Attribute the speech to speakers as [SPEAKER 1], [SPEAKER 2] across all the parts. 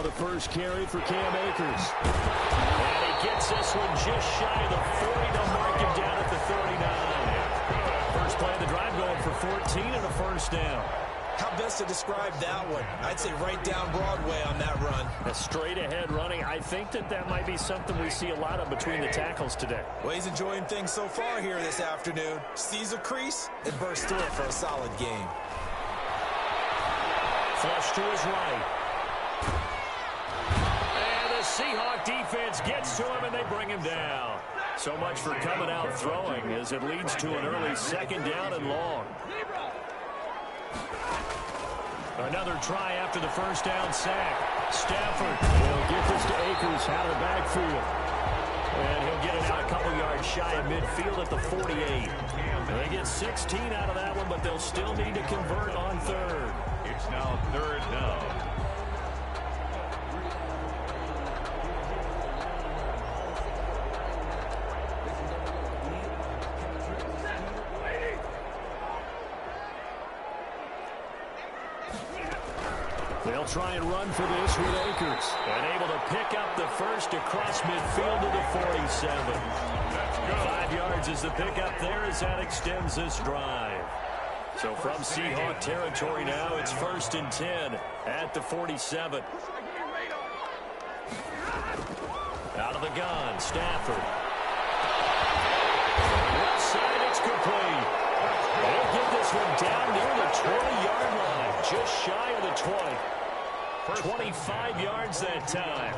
[SPEAKER 1] Now the first carry for Cam Akers. And he gets this one just shy of the 40 to mark him down at the 39. First play of the drive going for 14 and a first down.
[SPEAKER 2] How best to describe that one? I'd say right down Broadway on that run.
[SPEAKER 1] A straight-ahead running. I think that might be something we see a lot of between the tackles today.
[SPEAKER 2] Well, he's enjoying things so far here this afternoon. Sees a crease and bursts through it for a solid game.
[SPEAKER 1] Flush to his right. And the Seahawk defense gets to him, and they bring him down. So much for coming out throwing as it leads to an early second down and long. Another try after the first down sack. Stafford will get this to Akers out of the backfield. And he'll get it out a couple yards shy of midfield at the 48. They get 16 out of that one, but they'll still need to convert on third.
[SPEAKER 3] It's now third down.
[SPEAKER 1] They'll try and run for this with Akers. And able to pick up the first across midfield to the 47. 5 yards is the pickup there as that extends this drive. So from Seahawk territory now, it's 1st and 10 at the 47. Out of the gun, Stafford. Left side, it's complete. They'll get this one down near the 20-yard line, just shy of the 20. 25 yards that time.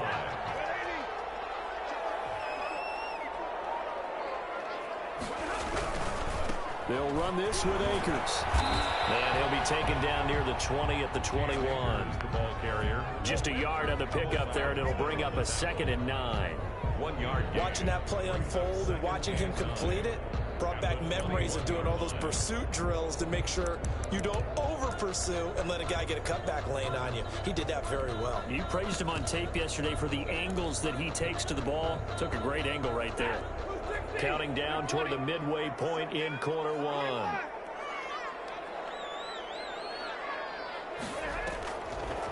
[SPEAKER 1] They'll run this with Akers. And he'll be taken down near the 20 at the 21.
[SPEAKER 3] The ball carrier.
[SPEAKER 1] Just a yard on the pickup there, and it'll bring up a 2nd and 9.
[SPEAKER 3] 1 yard gain.
[SPEAKER 2] Watching that play unfold and watching him complete it brought back memories of doing all those pursuit drills to make sure you don't over-pursue and let a guy get a cutback lane on you. He did that very well.
[SPEAKER 1] You praised him on tape yesterday for the angles that he takes to the ball. Took a great angle right there. Counting down toward the midway point in quarter one.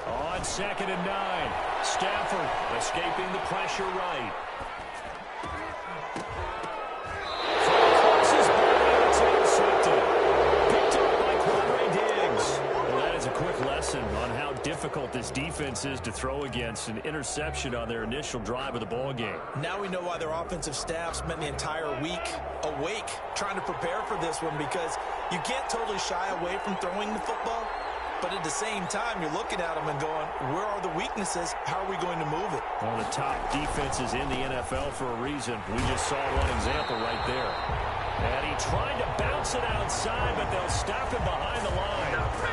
[SPEAKER 1] On 2nd and 9. Stafford escaping the pressure right. On how difficult this defense is to throw against. An interception on their initial drive of the ball game.
[SPEAKER 2] Now we know why their offensive staff spent the entire week awake trying to prepare for this one, because you can't totally shy away from throwing the football, but at the same time you're looking at them and going, where are the weaknesses? How are we going to move it?
[SPEAKER 1] One of the top defenses in the NFL for a reason. We just saw one example right there. And he tried to bounce it outside, but they'll stop him behind the line.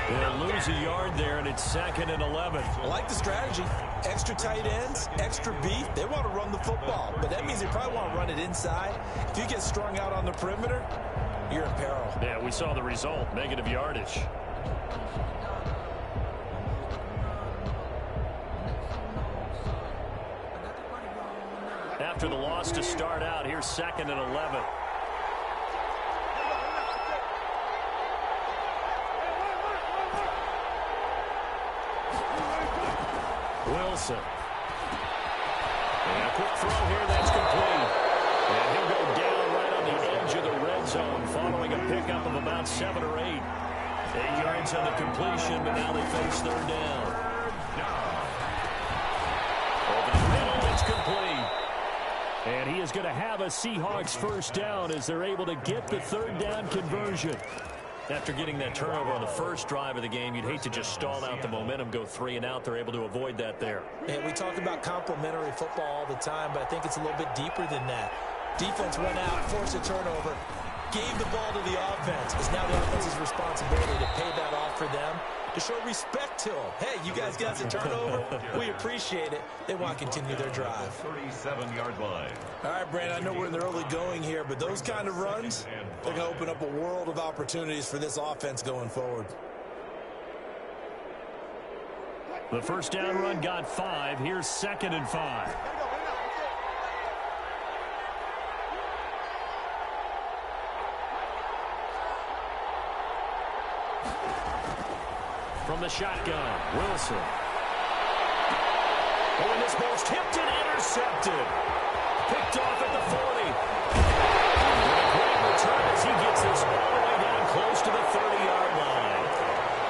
[SPEAKER 1] They'll lose a yard there, and it's 2nd and 11.
[SPEAKER 2] I like the strategy. Extra tight ends, extra beef. They want to run the football, but that means they probably want to run it inside. If you get strung out on the perimeter, you're in peril.
[SPEAKER 1] Yeah, we saw the result, negative yardage. After the loss to start out, here's 2nd and 11. Wilson. And a quick throw here, that's complete. And he'll go down right on the edge of the red zone following a pickup of about 7 or 8. 8 yards on the completion, but now they face 3rd down. Over the middle, it's complete. And he is going to have a Seahawks first down as they're able to get the 3rd down conversion. After getting that turnover on the first drive of the game, you'd hate to just stall out the momentum, go 3 and out. They're able to avoid that there.
[SPEAKER 2] And we talk about complementary football all the time, but I think it's a little bit deeper than that. Defense went out, forced a turnover, gave the ball to the offense. It's now the offense's responsibility to pay that off for them, to show respect to them. Hey, you guys got a turnover. We appreciate it. They want to continue their drive.
[SPEAKER 3] 37-yard line.
[SPEAKER 2] All right, Brandon, I know we're in the early going here, but those kind of runs, they're going to open up a world of opportunities for this offense going forward.
[SPEAKER 1] The first down run got 5. Here's 2nd and 5. From the shotgun, Wilson. Oh, and this ball's tipped and intercepted. Picked off at the 40. And a great return as he gets this all the way down close to the 30-yard line.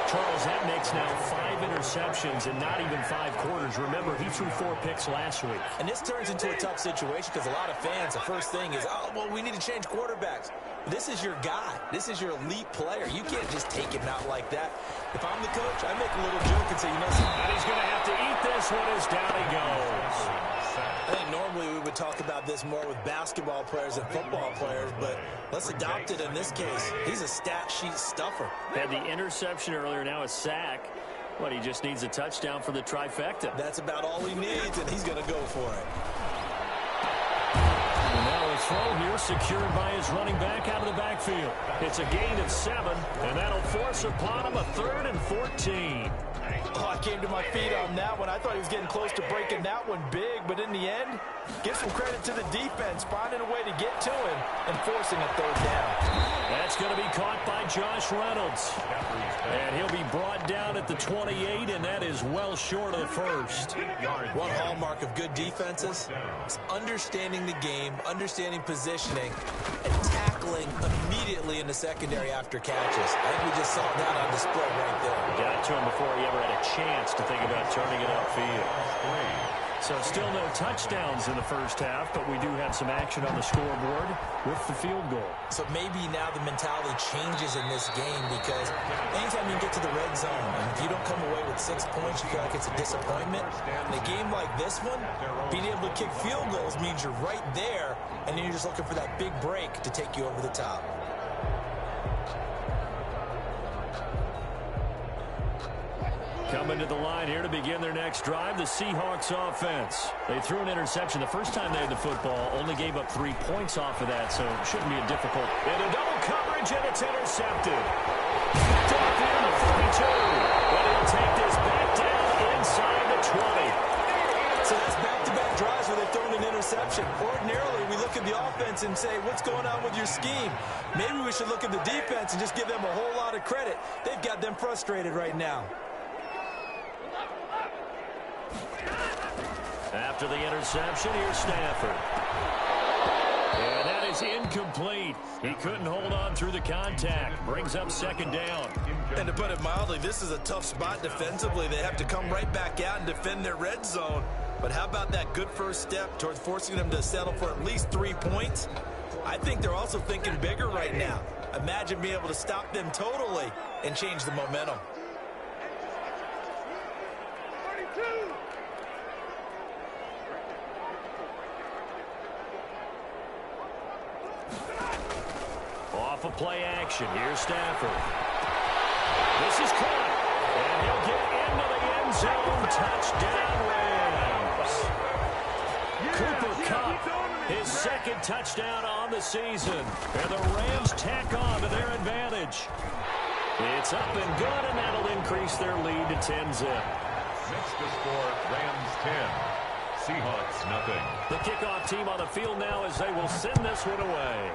[SPEAKER 1] Charles, that makes now 5 interceptions in not even 5 quarters. Remember, he threw 4 picks last week.
[SPEAKER 2] And this turns into a tough situation because a lot of fans, the first thing is, oh, well, we need to change quarterbacks. This is your guy. This is your elite player. You can't just take him out like that. If I'm the coach, I make a little joke and say, you know something?
[SPEAKER 1] And he's going to have to eat this one as down he goes.
[SPEAKER 2] I think normally we would talk about this more with basketball players and football players, but let's adopt it in this case. He's a stat sheet stuffer.
[SPEAKER 1] Had the interception earlier, now a sack. But he just needs a touchdown for the trifecta.
[SPEAKER 2] That's about all he needs, and he's going to go for it.
[SPEAKER 1] And now a throw here secured by his running back out of the backfield. It's a gain of 7, and that'll force upon him a 3rd and 14.
[SPEAKER 2] Oh, I came to my feet on that one. I thought he was getting close to breaking that one big, but in the end, give some credit to the defense, finding a way to get to him and forcing a 3rd down.
[SPEAKER 1] That's going to be caught by Josh Reynolds. And he'll be brought down at the 28, and that is well short of the first.
[SPEAKER 2] One hallmark of good defenses is understanding the game, understanding positioning, and tackling immediately in the secondary after catches. I think we just saw that on display right there.
[SPEAKER 1] Got to him before he ever had a chance to think about turning it upfield. So still no touchdowns in the first half, but we do have some action on the scoreboard with the field goal. So
[SPEAKER 2] maybe now the mentality changes in this game because anytime you get to the red zone, and if you don't come away with 6 points, you feel like it's a disappointment. In a game like this one, being able to kick field goals means you're right there, and then you're just looking for that big break to take you over the top.
[SPEAKER 1] Coming to the line here to begin their next drive, the Seahawks offense. They threw an interception the first time they had the football, only gave up 3 points off of that, so it shouldn't be a difficult. And a double coverage, and it's intercepted. Picked off here in the 42. But he'll take this back down inside the 20.
[SPEAKER 2] So that's back-to-back drives where they've thrown an interception. Ordinarily, we look at the offense and say, what's going on with your scheme? Maybe we should look at the defense and just give them a whole lot of credit. They've got them frustrated right now.
[SPEAKER 1] After the interception, here's Stafford. And that is incomplete. He couldn't hold on through the contact. Brings up 2nd down.
[SPEAKER 2] And to put it mildly, this is a tough spot defensively. They have to come right back out and defend their red zone. But how about that good first step towards forcing them to settle for at least 3 points? I think they're also thinking bigger right now. Imagine being able to stop them totally and change the momentum.
[SPEAKER 1] Off of play action. Here's Stafford. This is caught. And he'll get into the end zone. Touchdown Rams. Cooper Kupp, his 2nd touchdown on the season. And the Rams tack on to their advantage. It's up and good, and that'll increase their lead to 10-zip.
[SPEAKER 3] Next to score, Rams 10. Seahawks nothing.
[SPEAKER 1] The kickoff team on the field now as they will send this one away.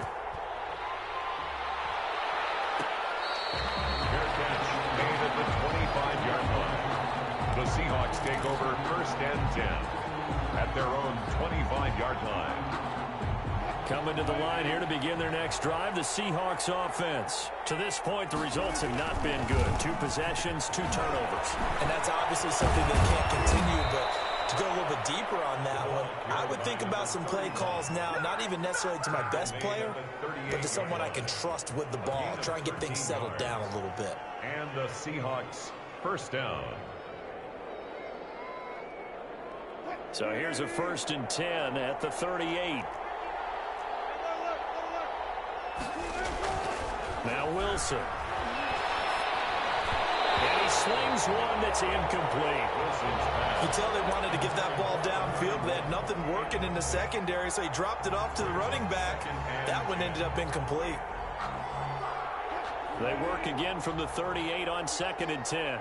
[SPEAKER 3] At the 25-yard line. The Seahawks take over 1st and 10 at their own 25-yard line.
[SPEAKER 1] Coming to the line here to begin their next drive, the Seahawks offense. To this point, the results have not been good. 2 possessions, 2 turnovers.
[SPEAKER 2] And that's obviously something that can't continue, but to go a little bit deeper on that one, I would think about some play calls now, not even necessarily to my best player, but to someone I can trust with the ball. Try and get things settled down a little bit.
[SPEAKER 3] And the Seahawks 1st down.
[SPEAKER 1] So here's a 1st and 10 at the 38. Now Wilson. And he slings one that's incomplete.
[SPEAKER 2] You tell they wanted to get that ball downfield, but they had nothing working in the secondary, so he dropped it off to the running back. That one ended up incomplete.
[SPEAKER 1] They work again from the 38 on 2nd and 10.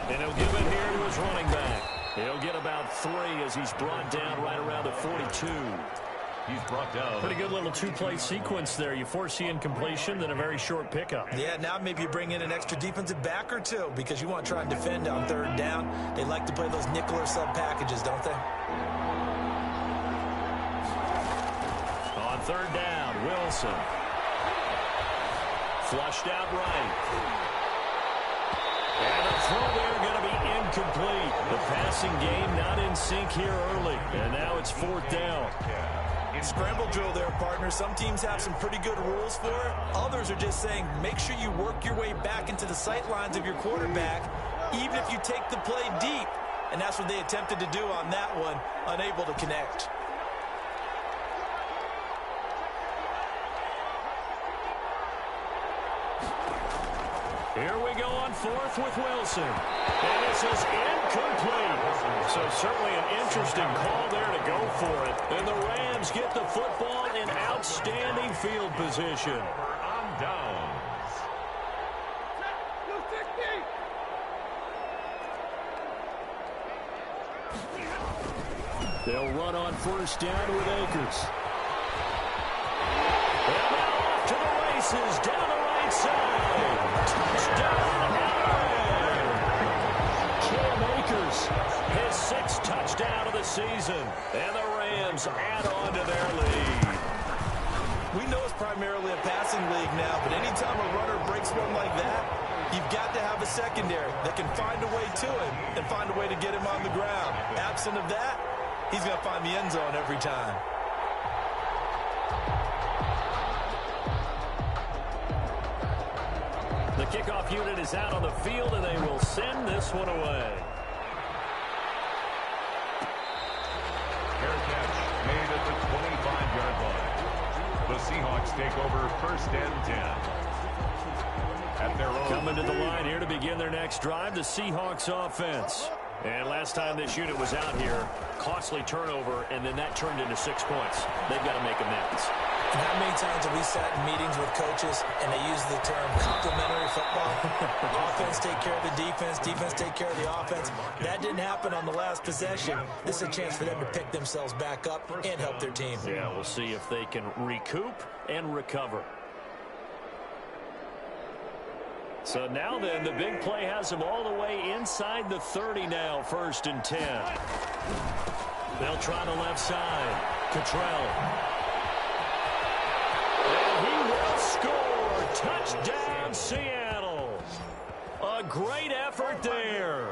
[SPEAKER 1] And he'll give it here to his running back. He'll get about 3 as he's brought down right around the 42.
[SPEAKER 3] He's brought down.
[SPEAKER 1] Pretty good little two-play sequence there. You force the incompletion, then a very short pickup.
[SPEAKER 2] Yeah, now maybe you bring in an extra defensive back or two because you want to try and defend on third down. They like to play those nickel or sub packages, don't they?
[SPEAKER 1] On third down, Wilson. Flushed out right. And the throw there going to be incomplete. The passing game not in sync here early. And now it's fourth down.
[SPEAKER 2] Scramble drill there, partner. Some teams have some pretty good rules for it. Others are just saying make sure you work your way back into the sight lines of your quarterback, even if you take the play deep. And that's what they attempted to do on that one, unable to connect.
[SPEAKER 1] Here we go on fourth with Wilson. And this is incomplete. So certainly an interesting call there to go for it. And the Rams get the football in outstanding field position.
[SPEAKER 3] On downs.
[SPEAKER 1] They'll run on first down with Akers. And now off to the races down the right side. Touchdown, Cam Akers, his sixth touchdown of the season. And the Rams add on to their lead.
[SPEAKER 2] We know it's primarily a passing league now, but anytime a runner breaks one like that, you've got to have a secondary that can find a way to him and find a way to get him on the ground. Absent of that, he's going to find the end zone every time.
[SPEAKER 1] The kickoff unit is out on the field, and they will send this one away.
[SPEAKER 3] Fair catch made at the 25-yard line. The Seahawks take over first and 10. At their own.
[SPEAKER 1] Coming to the line here to begin their next drive, the Seahawks offense. And last time this unit was out here, costly turnover, and then that turned into 6 points. They've got to make amends.
[SPEAKER 2] And how many times have we sat in meetings with coaches and they use the term complementary football? Offense take care of the defense, defense take care of the offense. That didn't happen on the last possession. This is a chance for them to pick themselves back up and help their team.
[SPEAKER 1] Yeah, we'll see if they can recoup and recover. So now then, the big play has them all the way inside the 30 now, first and 10. They'll try the left side. Cottrell. And he will score. Touchdown, Seattle. A great effort there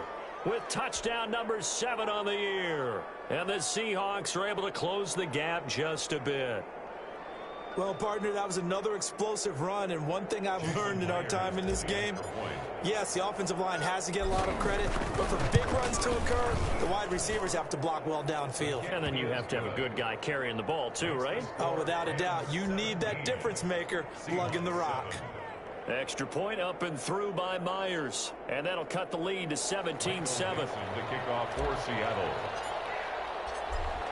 [SPEAKER 1] with touchdown number 7 on the year. And the Seahawks are able to close the gap just a bit.
[SPEAKER 2] Well, partner, that was another explosive run, and one thing I've learned in our time in this game, yes, the offensive line has to get a lot of credit, but for big runs to occur, the wide receivers have to block well downfield.
[SPEAKER 1] And then you have to have a good guy carrying the ball too, right?
[SPEAKER 2] Oh, without a doubt. You need that difference maker lugging the rock.
[SPEAKER 1] Extra point up and through by Myers, and that'll cut the lead to 17-7.
[SPEAKER 3] The kickoff for Seattle.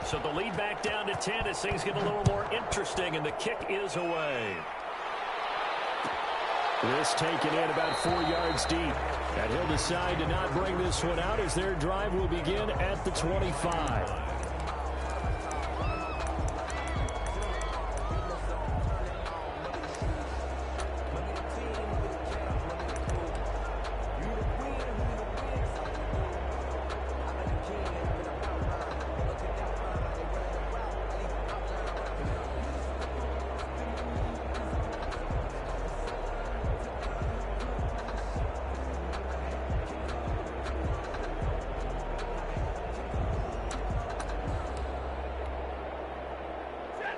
[SPEAKER 1] So the lead back down to 10 as things get a little more interesting, and the kick is away. This taken in about 4 yards deep. And he'll decide to not bring this one out as their drive will begin at the 25.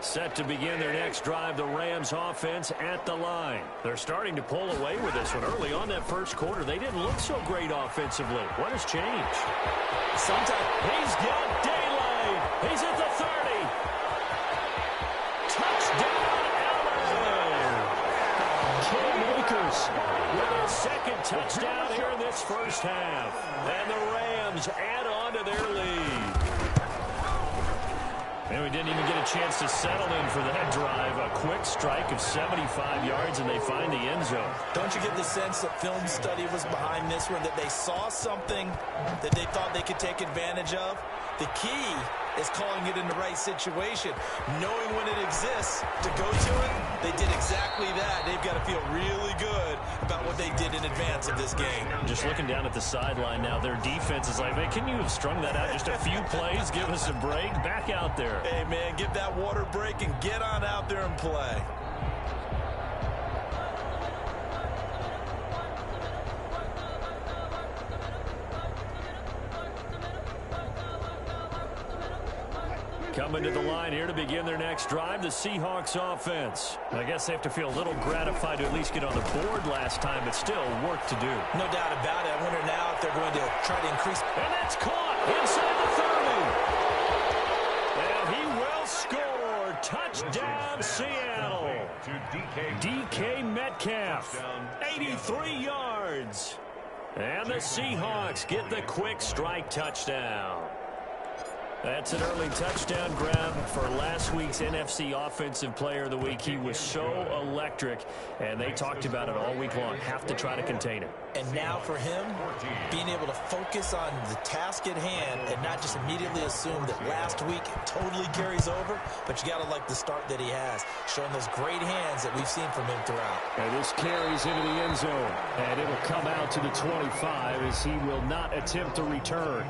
[SPEAKER 1] Set to begin their next drive, the Rams offense at the line. They're starting to pull away with this one. Early on that first quarter, they didn't look so great offensively. What has changed?
[SPEAKER 2] Sometimes
[SPEAKER 1] He's got daylight. He's at the 30. Touchdown, Allen. Cam Akers with his second touchdown here in this first half. And the Rams add on to their lead. And we didn't even get a chance to settle in for that drive. A quick strike of 75 yards, and they find the end zone.
[SPEAKER 2] don't you get the sense that film study was behind this one, that they saw something that they thought they could take advantage of? The key is calling it in the right situation, knowing when it exists to go to it. They did exactly that. They've got to feel really good about what they did in advance of this game.
[SPEAKER 1] Just looking down at the sideline now, their defense is like, man, can you have strung that out just a few plays? Give us a break. Back out there.
[SPEAKER 2] Hey, man, give that water break and get on out there and play.
[SPEAKER 1] Coming to the line here to begin their next drive, the Seahawks offense. I guess they have to feel a little gratified to at least get on the board last time, but still work to do.
[SPEAKER 2] No doubt about it. I wonder now if they're going to try to increase.
[SPEAKER 1] And that's caught inside the 30. And he will score. Touchdown, Seattle. DK Metcalf, 83 yards. And the Seahawks get the quick strike touchdown. That's an early touchdown grab for last week's NFC Offensive Player of the Week. He was so electric, and they talked about it all week long. Have to try to contain him.
[SPEAKER 2] And now for him, being able to focus on the task at hand and not just immediately assume that last week totally carries over, but you got to like the start that he has, showing those great hands that we've seen from him throughout.
[SPEAKER 1] And this carries into the end zone, and it will come out to the 25 as he will not attempt to return.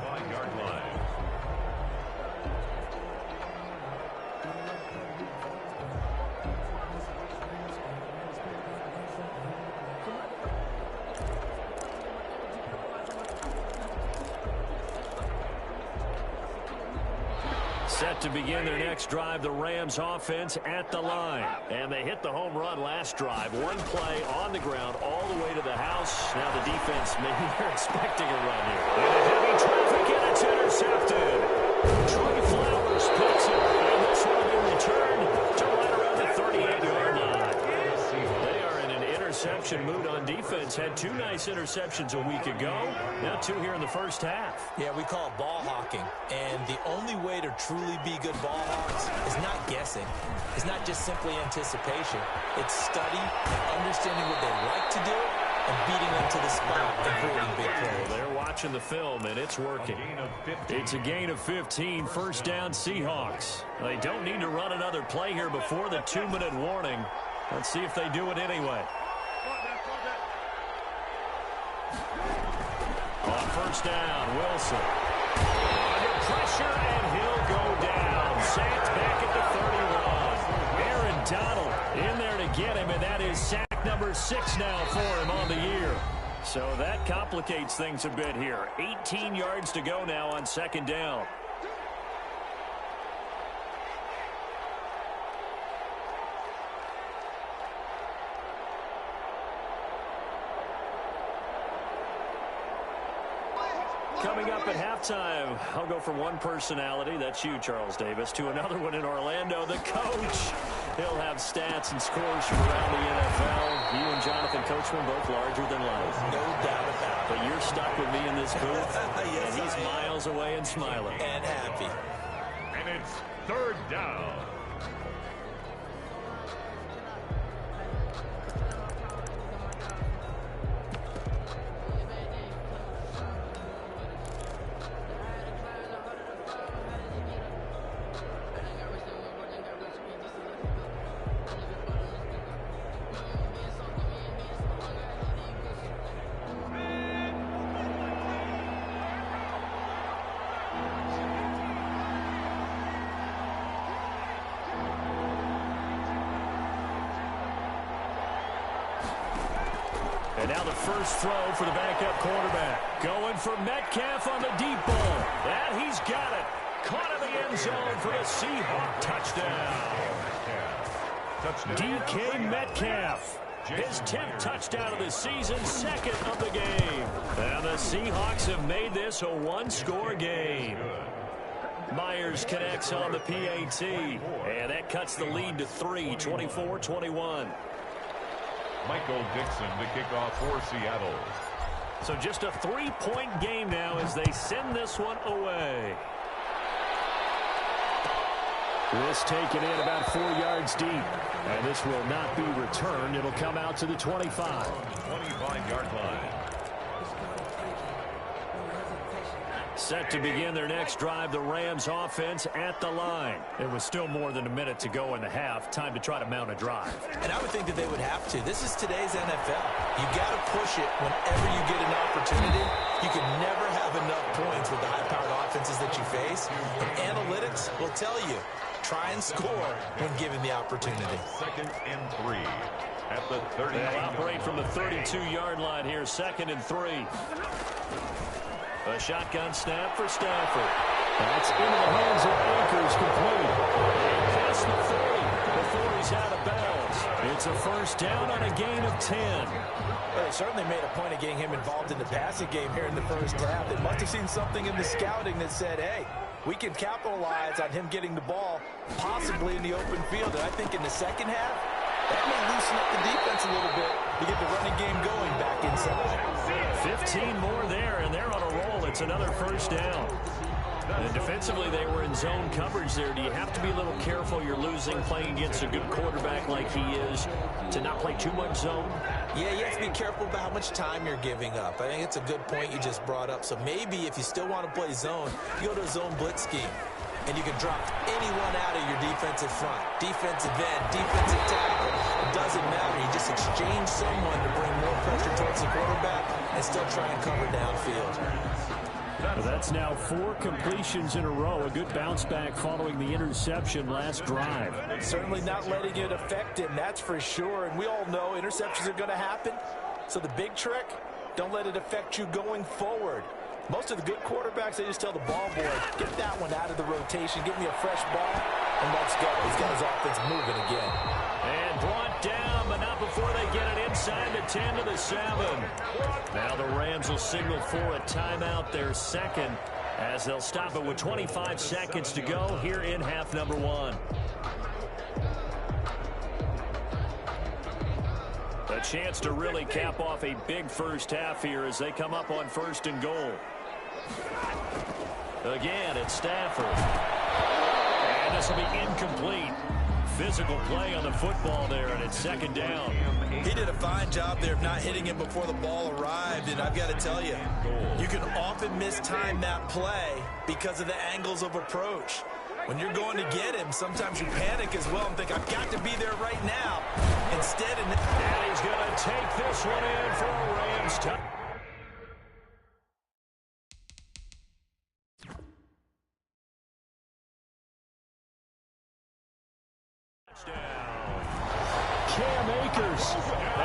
[SPEAKER 1] Set to begin their next drive, the Rams offense at the line. And they hit the home run last drive. One play on the ground all the way to the house. Now the defense, maybe they're expecting a run here. And a heavy traffic, and it's intercepted. Trey Flowers picks it. And this one will be returned to right around the 38-yard line. They are in an interception mood on defense. Had two nice interceptions a week ago. Now two here in the first half.
[SPEAKER 2] Yeah, we call it ball hawking. And the only way to truly be good ball hawks is not guessing. It's not just simply anticipation. It's study, understanding what they like to do, and beating them to the spot and creating big plays.
[SPEAKER 1] They're watching the film, and it's working. It's a gain of 15, first down Seahawks. They don't need to run another play here before the 2-minute warning. Let's see if they do it anyway. On first down, Wilson. Under pressure, and he'll go down. Sacked back at the 31. Aaron Donald in there to get him, and that is sack number 6 now for him on the year. So that complicates things a bit here. 18 yards to go now on second down. Coming up at halftime, I'll go from one personality, that's you, Charles Davis, to another one in Orlando, the coach. He'll have stats and scores from around the NFL. You and Jonathan Coachman both larger than life.
[SPEAKER 2] No doubt about it.
[SPEAKER 1] But you're stuck with me in this booth,
[SPEAKER 2] yes,
[SPEAKER 1] and he's miles away and smiling.
[SPEAKER 2] And happy.
[SPEAKER 3] And it's third down.
[SPEAKER 1] And now the first throw for the backup quarterback. Going for Metcalf on the deep ball. And he's got it. Caught in the end zone for the Seahawk touchdown. DK Metcalf. His 10th touchdown of the season, second of the game. And the Seahawks have made this a one-score game. Myers connects on the PAT. And that cuts the lead to 3, 24-21.
[SPEAKER 3] Michael Dixon to kick off for Seattle.
[SPEAKER 1] So just a 3-point game now as they send this one away. This taken in about 4 yards deep. And this will not be returned. It'll come out to the 25.
[SPEAKER 3] 25-yard line.
[SPEAKER 1] Set to begin their next drive, the Rams offense at the line. It was still more than a minute to go in the half. Time to try to mount a drive.
[SPEAKER 2] And I would think that they would have to. This is today's NFL. You got to push it whenever you get an opportunity. You can never have enough points with the high-powered offenses that you face. And analytics will tell you, try and score when given the opportunity.
[SPEAKER 3] 2nd and 3 at the 30.
[SPEAKER 1] They'll operate from the 32-yard line here, 2nd and 3. A shotgun snap for Stafford. That's into the hands of Akers, complete. And past the 40 before he's out of bounds. It's a first down on a gain of 10.
[SPEAKER 2] Well, they certainly made a point of getting him involved in the passing game here in the first half. They must have seen something in the scouting that said, hey, we can capitalize on him getting the ball possibly in the open field. And I think in the second half, that may loosen up the defense a little bit to get the running game going back inside.
[SPEAKER 1] 15 more there, and they're on a roll. It's another first down. And defensively, they were in zone coverage there. Do you have to be a little careful? You're losing playing against a good quarterback like he is to not play too much zone?
[SPEAKER 2] Yeah, you have to be careful about how much time you're giving up. I think it's a good point you just brought up. So maybe if you still want to play zone, you go to a zone blitz scheme. And you can drop anyone out of your defensive front. Defensive end, defensive tackle. It doesn't matter. You just exchange someone to bring more pressure towards the quarterback and still try and cover downfield.
[SPEAKER 1] Well, that's now 4 completions in a row. A good bounce back following the interception last drive.
[SPEAKER 2] Certainly not letting it affect him, that's for sure. And we all know interceptions are going to happen. So the big trick, don't let it affect you going forward. Most of the good quarterbacks, they just tell the ball boy, get that one out of the rotation, give me a fresh ball, and let's go. He's got his offense moving again.
[SPEAKER 1] And brought down, but not before they get it inside the 10 to the 7. Now the Rams will signal for a timeout, their second, as they'll stop it with 25 seconds to go here in half number 1. A chance to really cap off a big first half here as they come up on 1st and goal. Again, it's Stafford. And this will be incomplete. Physical play on the football there, and it's 2nd down.
[SPEAKER 2] He did a fine job there of not hitting him before the ball arrived, and I've got to tell you, you can often mistime that play because of the angles of approach. When you're going to get him, sometimes you panic as well and think, I've got to be there right now. Instead, and
[SPEAKER 1] he's going to take this one in for a Rams touchdown. Cam Akers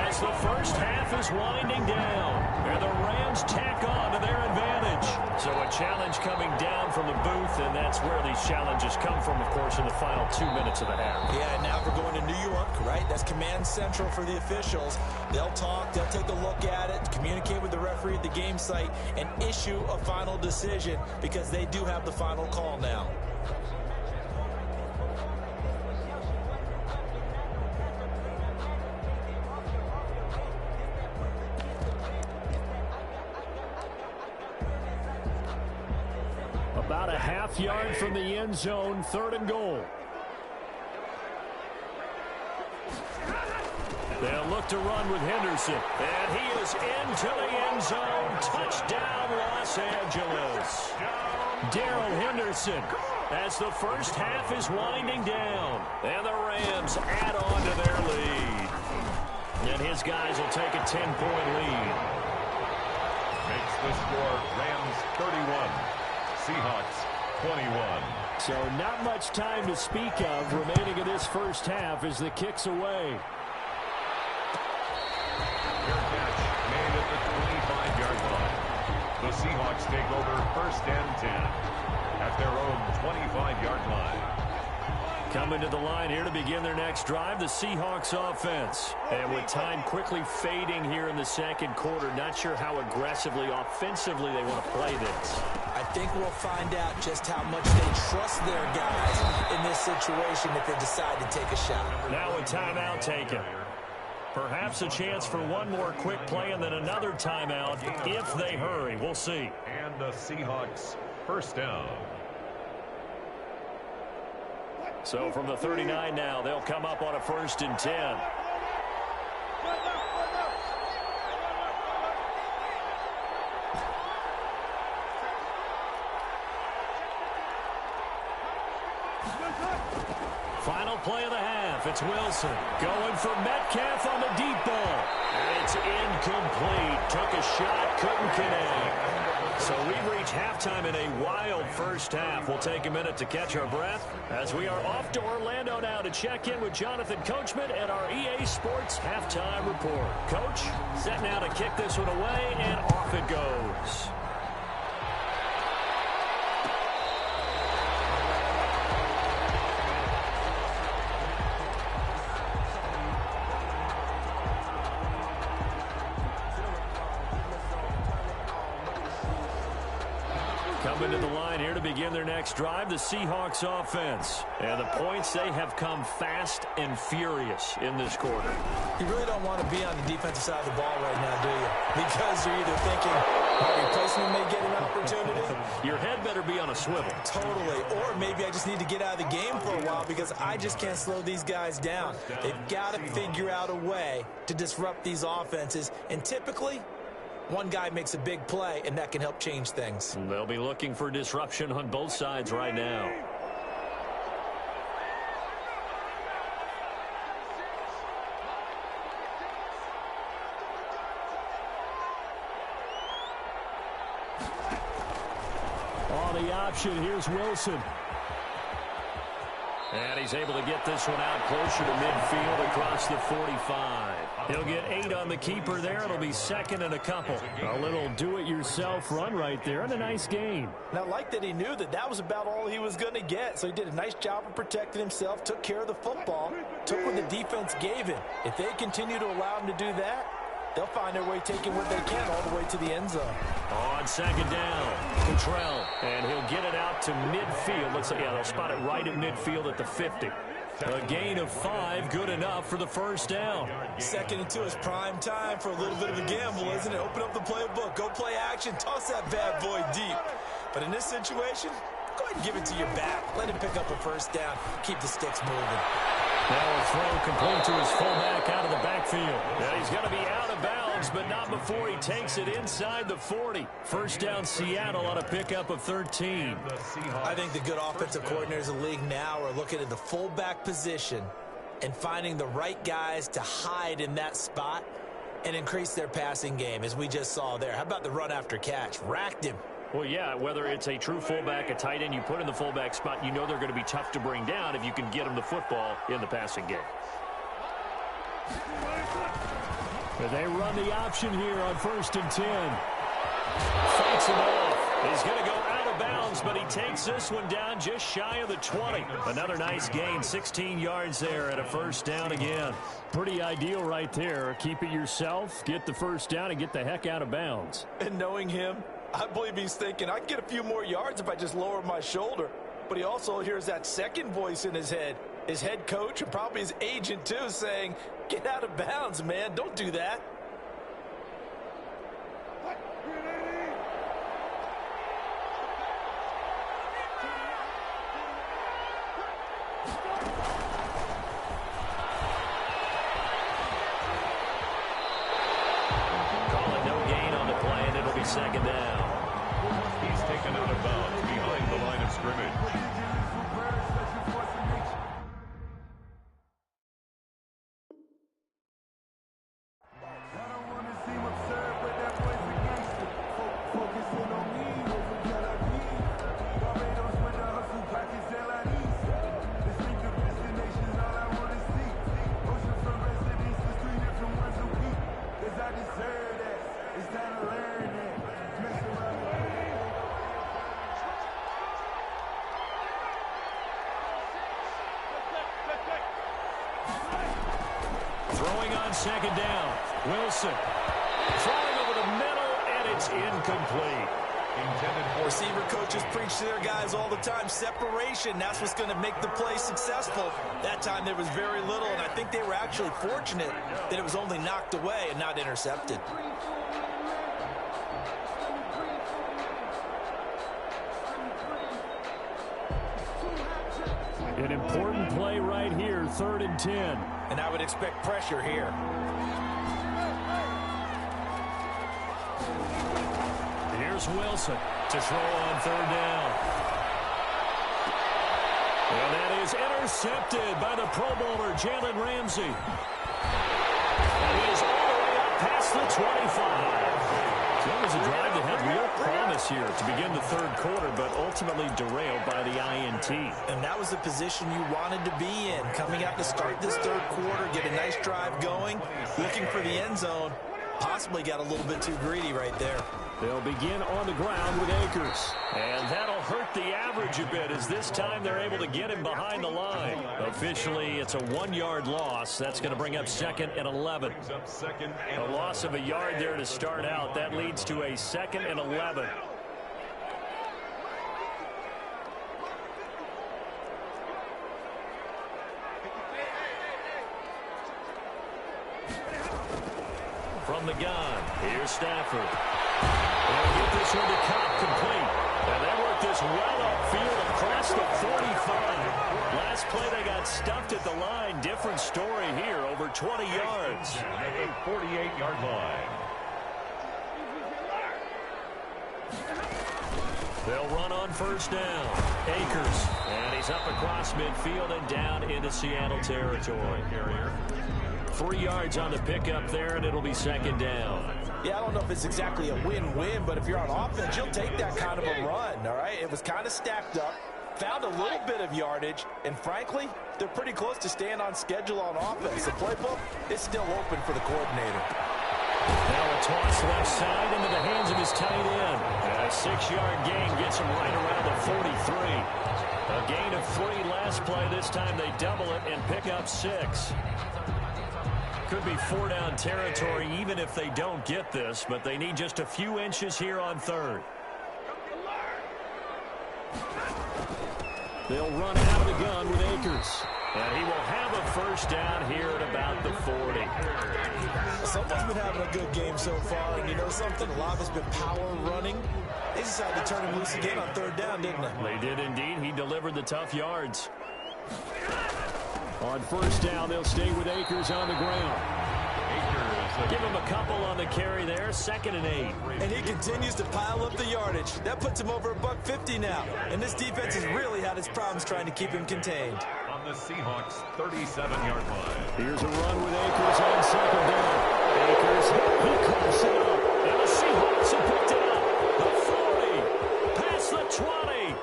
[SPEAKER 1] as the first half is winding down. And the Rams tack on to their advantage. So a challenge coming down from the booth, and that's where these challenges come from, of course, in the final 2 minutes of the half.
[SPEAKER 2] Yeah, and now we're going to New York, right? That's command central for the officials. They'll talk, they'll take a look at it, communicate with the referee at the game site, and issue a final decision because they do have the final call now.
[SPEAKER 1] About a half yard from the end zone, 3rd and goal. They'll look to run with Henderson. And he is into the end zone. Touchdown, Los Angeles. Darrell Henderson as the first half is winding down. And the Rams add on to their lead. And his guys will take a 10-point lead.
[SPEAKER 3] Makes the score Rams 31. Seahawks 21.
[SPEAKER 1] So not much time to speak of remaining in this first half as the kick's away.
[SPEAKER 3] Fair catch made at the 25-yard line. The Seahawks take over 1st and 10 at their own 25-yard line.
[SPEAKER 1] Coming to the line here to begin their next drive, the Seahawks offense. And with time quickly fading here in the second quarter, not sure how aggressively, offensively they want to play this.
[SPEAKER 2] I think we'll find out just how much they trust their guys in this situation if they decide to take a shot.
[SPEAKER 1] Now a timeout taken. Perhaps a chance for one more quick play and then another timeout if they hurry. We'll see.
[SPEAKER 3] And the Seahawks 1st down.
[SPEAKER 1] So from the 39 now, they'll come up on a 1st and 10. Final play of the half. It's Wilson going for Metcalf on the deep ball. And it's incomplete. Took a shot, couldn't connect. So we've reached halftime in a wild first half. We'll take a minute to catch our breath as we are off to Orlando now to check in with Jonathan Coachman at our EA Sports Halftime Report. Coach, set now to kick this one away, and off it goes. Coming to the line here to begin their next drive, the Seahawks offense. And the points, they have come fast and furious in this quarter.
[SPEAKER 2] You really don't want to be on the defensive side of the ball right now, do you? Because you're either thinking my replacement may get an opportunity.
[SPEAKER 1] Your head better be on a swivel.
[SPEAKER 2] Totally. Or maybe I just need to get out of the game for a while because I just can't slow these guys down. They've got to figure out a way to disrupt these offenses. And typically, one guy makes a big play, and that can help change things.
[SPEAKER 1] They'll be looking for disruption on both sides right now. On the option, here's Wilson. And he's able to get this one out closer to midfield across the 45. He'll get 8 on the keeper there. It'll be second and a couple. A little do-it-yourself run right there and a nice gain.
[SPEAKER 2] Now, I like that he knew that that was about all he was going to get. So he did a nice job of protecting himself, took care of the football, took what the defense gave him. If they continue to allow him to do that, they'll find their way taking what they can all the way to the end zone.
[SPEAKER 1] On second down, Cottrell. And he'll get it out to midfield. Let's say, yeah, they'll spot it right at midfield at the 50. A gain of 5, good enough for the first down.
[SPEAKER 2] 2nd and 2 is prime time for a little bit of a gamble, isn't it? Open up the playbook, go play action, toss that bad boy deep. But in this situation, go ahead and give it to your back. Let him pick up a first down. Keep the sticks moving.
[SPEAKER 1] Now a throw complete to his fullback out of the backfield. And he's going to be out of bounds, but not before he takes it inside the 40. First down Seattle on a pickup of 13.
[SPEAKER 2] I think the good offensive coordinators in the league now are looking at the fullback position and finding the right guys to hide in that spot and increase their passing game, as we just saw there. How about the run after catch? Racked him.
[SPEAKER 1] Well, yeah, whether it's a true fullback, a tight end you put in the fullback spot, you know they're going to be tough to bring down if you can get them the football in the passing game. They run the option here on 1st and 10. Fights him off. He's going to go out of bounds, but he takes this one down just shy of the 20. Another nice gain, 16 yards there at a first down again. Pretty ideal right there. Keep it yourself, get the first down, and get the heck out of bounds.
[SPEAKER 2] And knowing him, I believe he's thinking, I can get a few more yards if I just lower my shoulder. But he also hears that second voice in his head. His head coach and probably his agent, too, saying, get out of bounds, man. Don't do that.
[SPEAKER 1] Call it no gain on the play, and it'll be second down.
[SPEAKER 3] He's taken out of bounds behind the line of scrimmage.
[SPEAKER 1] Throwing on second down. Wilson throwing over the middle, and it's incomplete.
[SPEAKER 2] Receiver coaches preach to their guys all the time. Separation, that's what's going to make the play successful. That time there was very little, and I think they were actually fortunate that it was only knocked away and not intercepted.
[SPEAKER 1] An important play right here, 3rd and 10.
[SPEAKER 2] And I would expect pressure here.
[SPEAKER 1] Here's Wilson to throw on 3rd down. And that is intercepted by the Pro Bowler, Jalen Ramsey. And he is all the way up past the 25. So that was a drive that had real promise here to begin the third quarter, but ultimately derailed by the INT.
[SPEAKER 2] And that was the position you wanted to be in. Coming out to start this third quarter, get a nice drive going, looking for the end zone. Possibly got a little bit too greedy right there.
[SPEAKER 1] They'll begin on the ground with Akers. And that'll hurt the average a bit, as this time they're able to get him behind the line. Officially, it's a 1-yard loss. That's going to bring up 2nd and 11. A loss of a yard there to start out. That leads to a 2nd and 11. From the gun, here's Stafford. They'll get this one to Cobb complete. And they work this well upfield across the 45. Last play they got stuffed at the line. Different story here, over 20 yards.
[SPEAKER 3] At the 48-yard line.
[SPEAKER 1] They'll run on first down. Akers. And he's up across midfield and down into Seattle territory. 3 yards on the pickup there, and it'll be 2nd down.
[SPEAKER 2] Yeah, I don't know if it's exactly a win-win, but if you're on offense, you'll take that kind of a run, all right? It was kind of stacked up, found a little bit of yardage, and frankly, they're pretty close to staying on schedule on offense. The playbook is still open for the coordinator.
[SPEAKER 1] Now a toss left side into the hands of his tight end. And a 6-yard gain gets him right around the 43. A gain of 3 last play. This time they double it and pick up 6. Could be 4-down territory even if they don't get this, but they need just a few inches here on 3rd. They'll run out of the gun with Akers. And he will have a first down here at about the 40.
[SPEAKER 2] Someone's been having a good game so far, and you know something? A lot of it's been power running. They decided to turn him loose again on 3rd down, didn't they?
[SPEAKER 1] They did indeed. He delivered the tough yards. On first down, they'll stay with Akers on the ground. Give him a couple on the carry there, 2nd and 8.
[SPEAKER 2] And he continues to pile up the yardage. That puts him over $150 now. And this defense has really had its problems trying to keep him contained.
[SPEAKER 3] On the Seahawks' 37-yard line.
[SPEAKER 1] Here's a run with Akers on 2nd down. Akers, he coughs it up. And the Seahawks have picked it up. The 40, past the 20.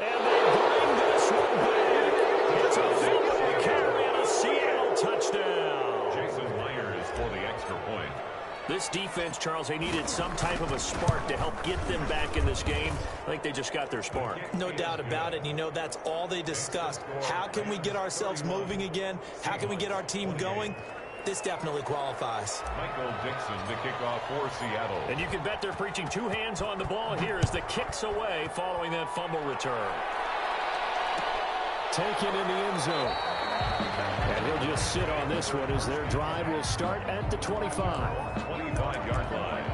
[SPEAKER 1] And they bring this one back. It's a fumble carry and a Seattle touchdown.
[SPEAKER 3] For the extra point.
[SPEAKER 1] This defense, Charles, they needed some type of a spark to help get them back in this game. I think they just got their spark.
[SPEAKER 2] No doubt about it. You know, that's all they discussed. How can we get ourselves moving again? How can we get our team going? This definitely qualifies.
[SPEAKER 3] Michael Dixon to kick off for Seattle.
[SPEAKER 1] And you can bet they're preaching 2 hands on the ball here as the kick's away following that fumble return. Taken in the end zone. And he'll just sit on this one as their drive will start at the 25.
[SPEAKER 3] 25-yard line.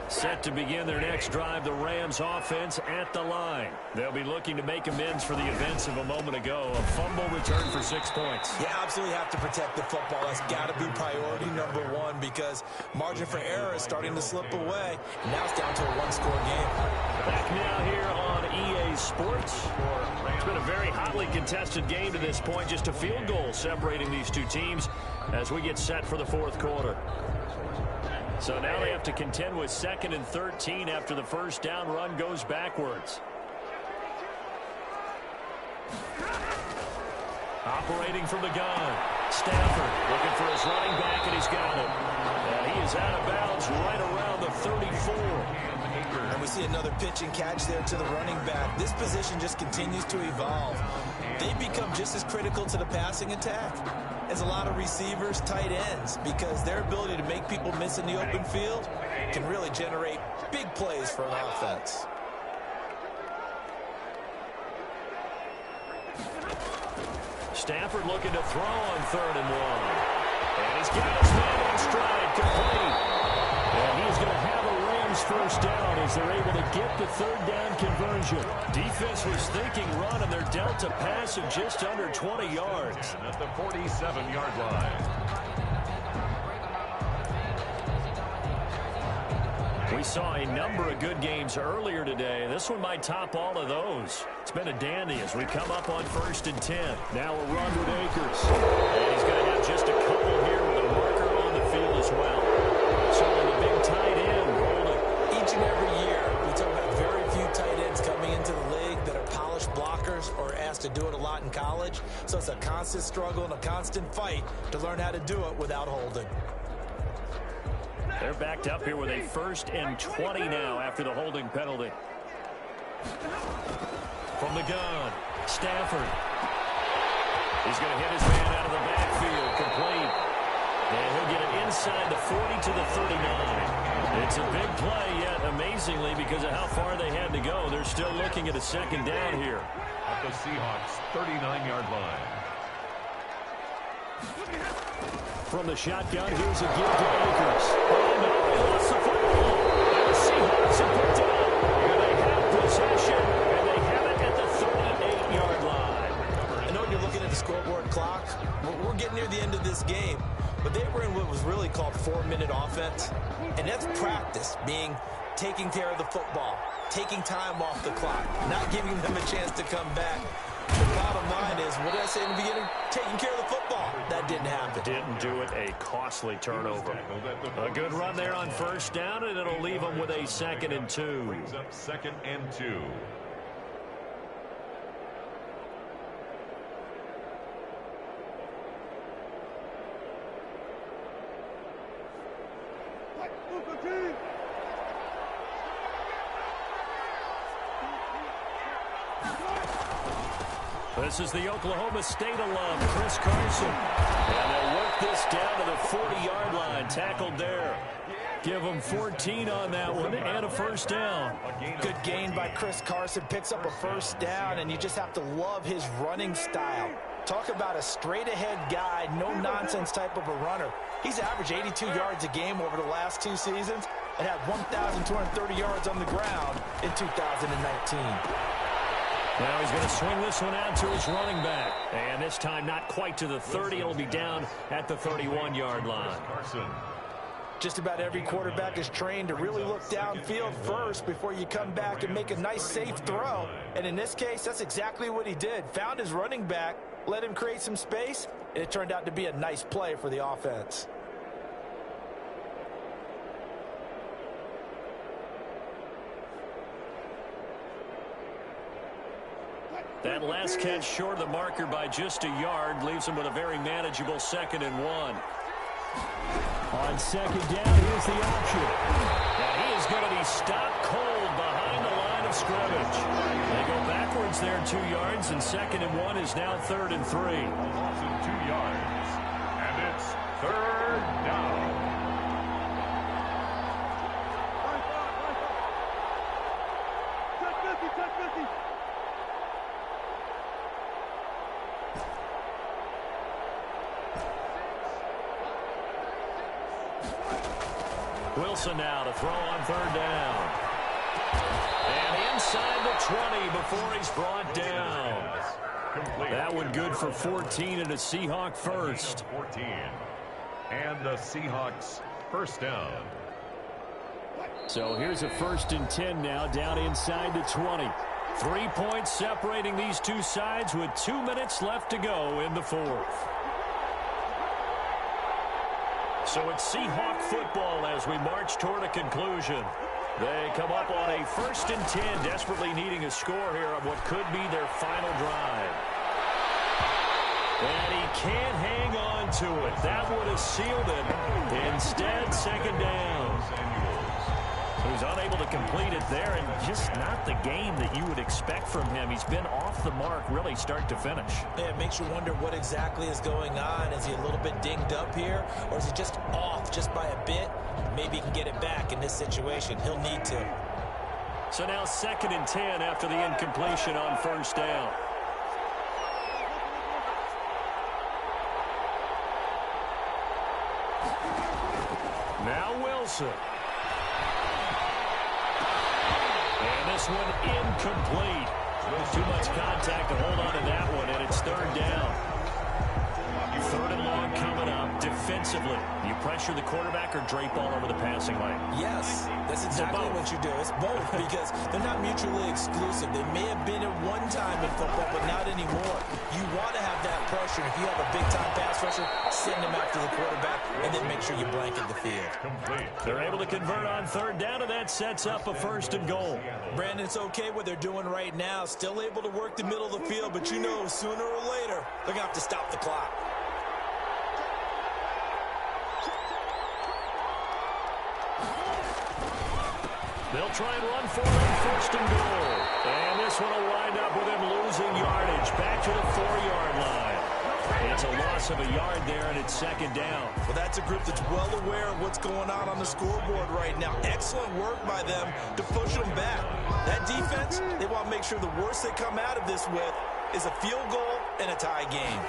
[SPEAKER 1] Set to begin their next drive, the Rams offense at the line. They'll be looking to make amends for the events of a moment ago. A fumble return for 6 points.
[SPEAKER 2] You absolutely have to protect the football. That's got to be priority number 1 because margin for error is starting to slip away. And now it's down to a 1-score game.
[SPEAKER 1] Back now here on EA Sports. It's been a very hotly contested game to this point. Just a field goal separating these two teams as we get set for the 4th quarter. So now they have to contend with 2nd and 13 after the first down run goes backwards. Operating from the gun. Stafford looking for his running back, and he's got him. He is out of bounds right around the 34.
[SPEAKER 2] And we see another pitch and catch there to the running back. This position just continues to evolve. They become just as critical to the passing attack as a lot of receivers, tight ends, because their ability to make people miss in the open field can really generate big plays for an offense.
[SPEAKER 1] Stafford looking to throw on 3rd and 1. And he's got his man in stride, complete. And he's going to have a Rams first down as they're able to get the 3rd down conversion. Defense was thinking run, and they're dealt a pass of just under 20 yards.
[SPEAKER 3] At the 47-yard line.
[SPEAKER 1] We saw a number of good games earlier today. This one might top all of those. It's been a dandy as we come up on 1st and 10. Now a run with Akers. And he's going to have just a couple here with a marker on the field as well. So in the big tight end, holding.
[SPEAKER 2] Each and every year, we talk about very few tight ends coming into the league that are polished blockers or asked to do it a lot in college. So it's a constant struggle and a constant fight to learn how to do it without holding.
[SPEAKER 1] They're backed up here with a 1st and 20 now after the holding penalty. From the gun, Stafford. He's going to hit his man out of the backfield, complete. And he'll get it inside the 40 to the 39. It's a big play, yet amazingly, because of how far they had to go, they're still looking at a 2nd down here.
[SPEAKER 3] At the Seahawks' 39-yard line.
[SPEAKER 1] From the shotgun, here's a give to Akers. Oh, no, he lost the football. And the Seahawks have picked it up. And they have possession, and they have it at the 38-yard line.
[SPEAKER 2] I know you're looking at the scoreboard clock. We're getting near the end of this game. But they were in what was really called 4-minute offense. And that's practice, being taking care of the football, taking time off the clock, not giving them a chance to come back. The bottom line is, what did I say in the beginning? Taking care of the football. That didn't happen.
[SPEAKER 1] Didn't do it. A costly turnover. A good run there on 1st down, and it'll leave them with a 2nd and 2.
[SPEAKER 3] Brings up 2nd and 2.
[SPEAKER 1] This is the Oklahoma State alum, Chris Carson. And they'll work this down to the 40-yard line. Tackled there. Give them 14 on that one and a 1st down.
[SPEAKER 2] Good gain by Chris Carson. Picks up a 1st down, and you just have to love his running style. Talk about a straight-ahead guy, no-nonsense type of a runner. He's averaged 82 yards a game over the last 2 seasons and had 1,230 yards on the ground in 2019.
[SPEAKER 1] Now he's going to swing this one out to his running back. And this time not quite to the 30. It'll be down at the 31-yard line.
[SPEAKER 2] Just about every quarterback is trained to really look downfield first before you come back and make a nice, safe throw. And in this case, that's exactly what he did. Found his running back, let him create some space, and it turned out to be a nice play for the offense.
[SPEAKER 1] That last catch short of the marker by just a yard leaves him with a very manageable 2nd and 1. On 2nd down, here's the option. And he is going to be stopped cold behind the line of scrimmage. They go backwards there 2 yards, and 2nd and 1 is now 3rd and 3.
[SPEAKER 3] Loss of 2 yards, and it's 3rd down.
[SPEAKER 1] Wilson now to throw on 3rd down. And inside the 20 before he's brought down. That one good for 14 and a Seahawk 1st.
[SPEAKER 3] 14. And the Seahawks 1st down.
[SPEAKER 1] So here's a 1st and 10 now down inside the 20. 3 points separating these two sides with 2 minutes left to go in the 4th. So it's Seahawk football as we march toward a conclusion. They come up on a 1st and 10, desperately needing a score here on what could be their final drive. And he can't hang on to it. That would have sealed it. Instead, 2nd down. He's unable to complete it there, and just not the game that you would expect from him. He's been off the mark really start to finish.
[SPEAKER 2] Yeah, it makes you wonder what exactly is going on. Is he a little bit dinged up here, or is he just off just by a bit? Maybe he can get it back in this situation. He'll need to.
[SPEAKER 1] So now 2nd and 10 after the incompletion on 1st down. Now Wilson. And this one incomplete. Too much contact to hold on to that one, and it's 3rd down. 3rd and long coming up. Defensively, it? Do you pressure the quarterback or drape all over the passing lane?
[SPEAKER 2] Yes, that's exactly what you do. It's both because they're not mutually exclusive. They may have been at one time in football, but not anymore. You want to have that pressure. If you have a big-time pass rusher, send him after the quarterback, and then make sure you blanket the field.
[SPEAKER 3] Complete.
[SPEAKER 1] They're able to convert on third down, and that sets up a 1st and goal.
[SPEAKER 2] Brandon, it's okay what they're doing right now. Still able to work the middle of the field, but you know sooner or later they're going to have to stop the clock.
[SPEAKER 1] They'll try and run for it on 1st and goal. And this one will wind up with him losing yardage back to the 4-yard line. It's a loss of a yard there, and it's 2nd down.
[SPEAKER 2] Well, that's a group that's well aware of what's going on the scoreboard right now. Excellent work by them to push them back. That defense, they want to make sure the worst they come out of this with is a field goal and a tie game.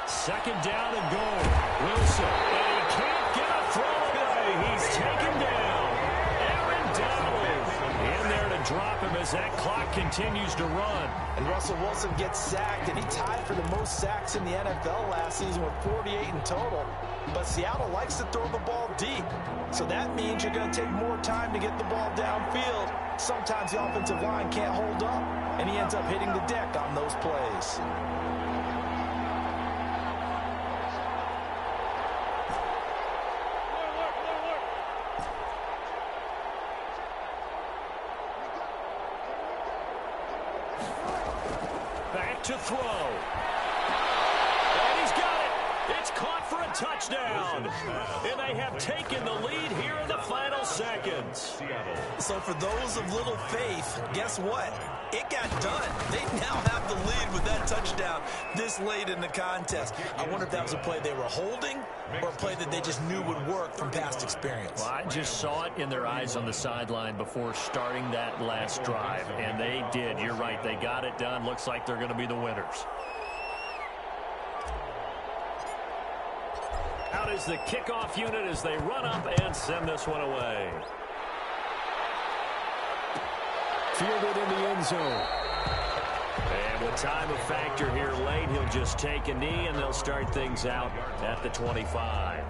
[SPEAKER 1] 2nd down and goal. Wilson, and he can't get a throw away. He's taken down. Aaron Donald in there to drop him as that clock continues to run.
[SPEAKER 2] And Russell Wilson gets sacked, and he tied for the most sacks in the NFL last season with 48 in total. But Seattle likes to throw the ball deep. So that means you're going to take more time to get the ball downfield. Sometimes the offensive line can't hold up, and he ends up hitting the deck on those plays.
[SPEAKER 1] Back to throw. And he's got it. It's caught for a touchdown. And they have taken the lead here in the final seconds.
[SPEAKER 2] So for those of little faith, guess what? It got done. They now have the lead with that touchdown this late in the contest. I wonder if that was a play they were holding or a play that they just knew would work from past experience.
[SPEAKER 1] Well, I just saw it in their eyes on the sideline before starting that last drive, and they did. You're right. They got it done. Looks like they're going to be the winners. Out is the kickoff unit as they run up and send this one away. Fielded in the end zone. And with time a factor here late, he'll just take a knee, and they'll start things out at the 25.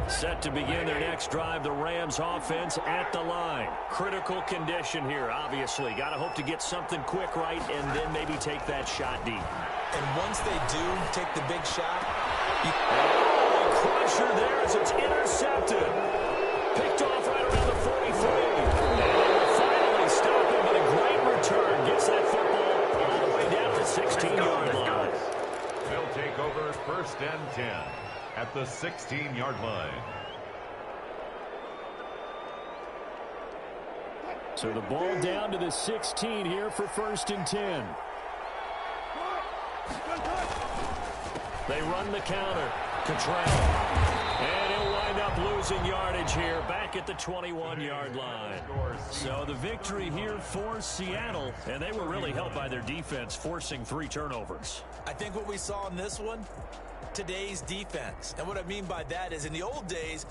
[SPEAKER 1] Set to begin their next drive, the Rams offense at the line. Critical condition here, obviously. Got to hope to get something quick right and then maybe take that shot deep.
[SPEAKER 2] And once they do take the big shot,
[SPEAKER 1] crusher there as it's intercepted. Picked off right around the 43. And they will finally stop him, but a great return. Gets that football all the way down to 16-yard line.
[SPEAKER 3] They'll take over 1st and 10. At the 16-yard line.
[SPEAKER 1] So the ball down to the 16 here for 1st and 10. They run the counter. Cottrell. And he'll wind up losing yardage here back at the 21-yard line. So the victory here for Seattle, and they were really helped by their defense forcing 3 turnovers.
[SPEAKER 2] I think what we saw in this one, today's defense. And what I mean by that is in the old days,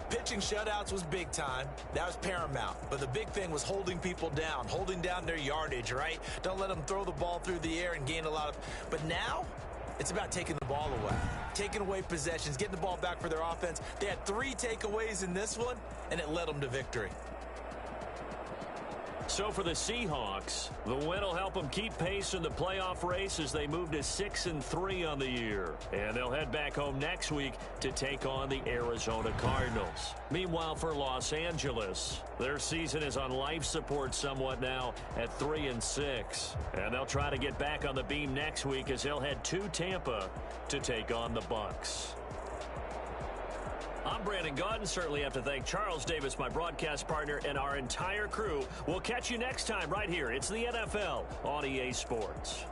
[SPEAKER 2] pitching shutouts was big time. That was paramount. But the big thing was holding people down, holding down their yardage, right? Don't let them throw the ball through the air and gain a lot of... But now, it's about taking the ball away, taking away possessions, getting the ball back for their offense. They had 3 takeaways in this one, and it led them to victory.
[SPEAKER 1] So for the Seahawks, the win will help them keep pace in the playoff race as they move to 6-3 on the year. And they'll head back home next week to take on the Arizona Cardinals. Meanwhile, for Los Angeles, their season is on life support somewhat now at 3-6. And they'll try to get back on the beam next week as they'll head to Tampa to take on the Bucs. I'm Brandon Gaudin. Certainly have to thank Charles Davis, my broadcast partner, and our entire crew. We'll catch you next time right here. It's the NFL on EA Sports.